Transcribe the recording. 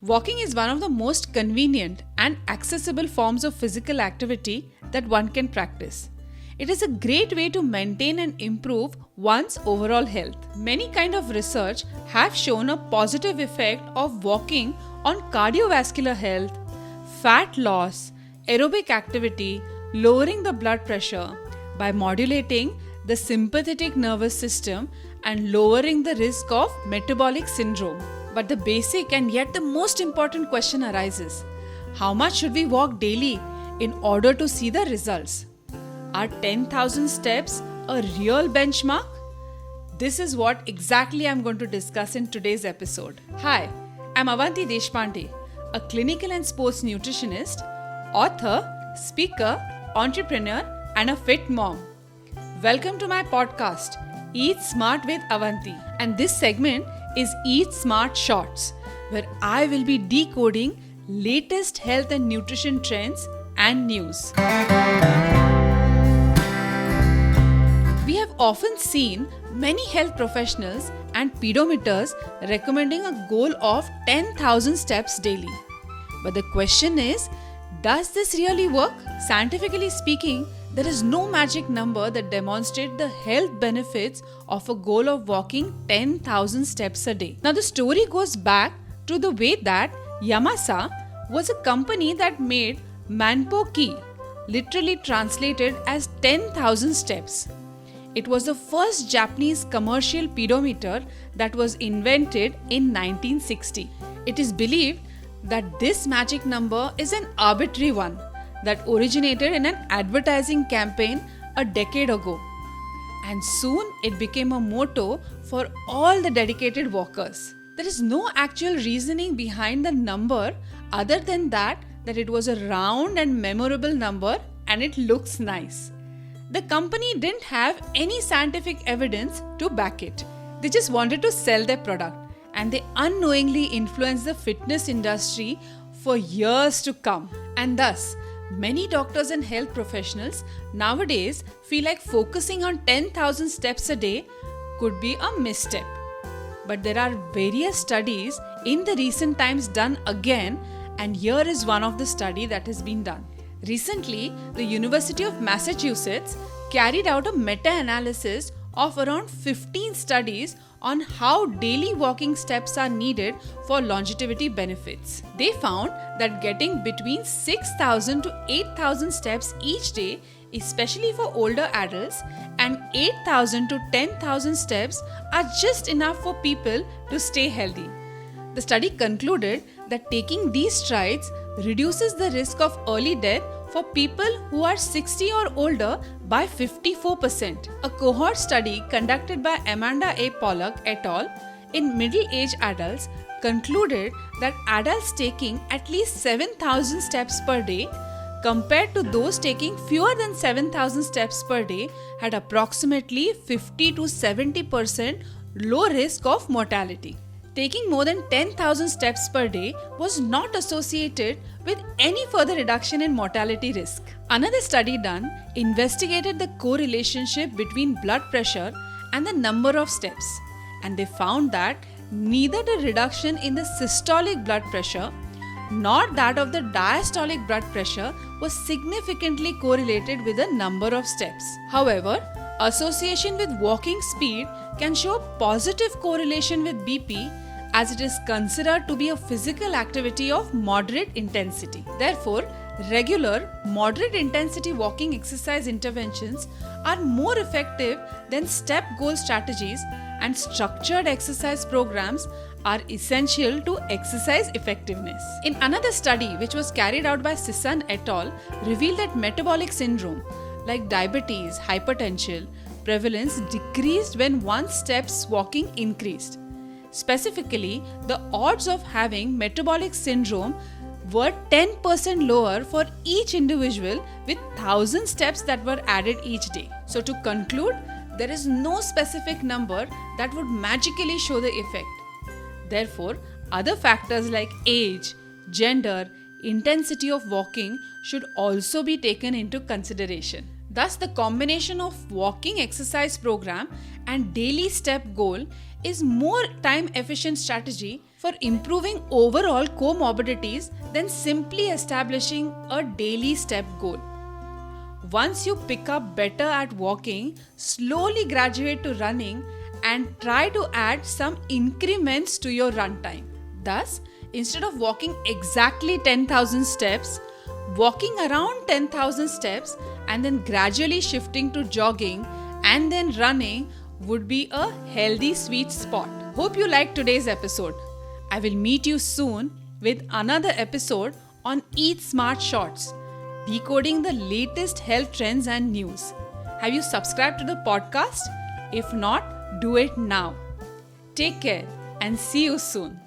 Walking is one of the most convenient and accessible forms of physical activity that one can practice. It is a great way to maintain and improve one's overall health. Many kinds of research have shown a positive effect of walking on cardiovascular health, fat loss, aerobic activity, lowering the blood pressure by modulating the sympathetic nervous system and lowering the risk of metabolic syndrome. But the basic and yet the most important question arises: how much should we walk daily in order to see the results? Are 10,000 steps a real benchmark? This is what exactly I'm going to discuss in today's episode. Hi, I'm Avanti Deshpande, a clinical and sports nutritionist, author, speaker, entrepreneur, and a fit mom. Welcome to my podcast, Eat Smart with Avanti. And this segment is Eat Smart Shorts, where I will be decoding latest health and nutrition trends and news. We have often seen many health professionals and pedometers recommending a goal of 10,000 steps daily. But the question is, does this really work? Scientifically speaking, there is no magic number that demonstrates the health benefits of a goal of walking 10,000 steps a day. Now, the story goes back to the way that Yamasa was a company that made Manpo Ki, literally translated as 10,000 steps. It was the first Japanese commercial pedometer that was invented in 1960. It is believed that this magic number is an arbitrary one that originated in an advertising campaign a decade ago. And soon it became a motto for all the dedicated walkers. There is no actual reasoning behind the number other than that it was a round and memorable number and it looks nice. The company didn't have any scientific evidence to back it. They just wanted to sell their product, and they unknowingly influenced the fitness industry for years to come. And thus, many doctors and health professionals nowadays feel like focusing on 10,000 steps a day could be a misstep. But there are various studies in the recent times done again, and here is one of the study that has been done. Recently, the University of Massachusetts carried out a meta-analysis of around 15 studies on how daily walking steps are needed for longevity benefits. They found that getting between 6,000 to 8,000 steps each day, especially for older adults, and 8,000 to 10,000 steps are just enough for people to stay healthy. The study concluded that taking these strides reduces the risk of early death for people who are 60 or older by 54%. A cohort study conducted by Amanda A. Pollock et al. In middle-aged adults concluded that adults taking at least 7,000 steps per day compared to those taking fewer than 7,000 steps per day had approximately 50 to 70% low risk of mortality. Taking more than 10,000 steps per day was not associated with any further reduction in mortality risk. Another study done investigated the correlationship between blood pressure and the number of steps, and they found that neither the reduction in the systolic blood pressure nor that of the diastolic blood pressure was significantly correlated with the number of steps. However, association with walking speed can show a positive correlation with BP, as it is considered to be a physical activity of moderate intensity. Therefore, regular, moderate intensity walking exercise interventions are more effective than step goal strategies, and structured exercise programs are essential to exercise effectiveness. In another study, which was carried out by Sisson et al., revealed that metabolic syndrome like diabetes, hypertension, prevalence decreased when one steps walking increased. Specifically, the odds of having metabolic syndrome were 10% lower for each individual with 1,000 steps that were added each day. So to conclude, there is no specific number that would magically show the effect. Therefore, other factors like age, gender, intensity of walking should also be taken into consideration. Thus, the combination of walking exercise program and daily step goal is more time efficient strategy for improving overall comorbidities than simply establishing a daily step goal. Once you pick up better at walking, slowly graduate to running and try to add some increments to your run time. Thus, instead of walking exactly 10,000 steps, walking around 10,000 steps and then gradually shifting to jogging and then running would be a healthy sweet spot. Hope you liked today's episode. I will meet you soon with another episode on Eat Smart Shorts, decoding the latest health trends and news. Have you subscribed to the podcast? If not, do it now. Take care and see you soon.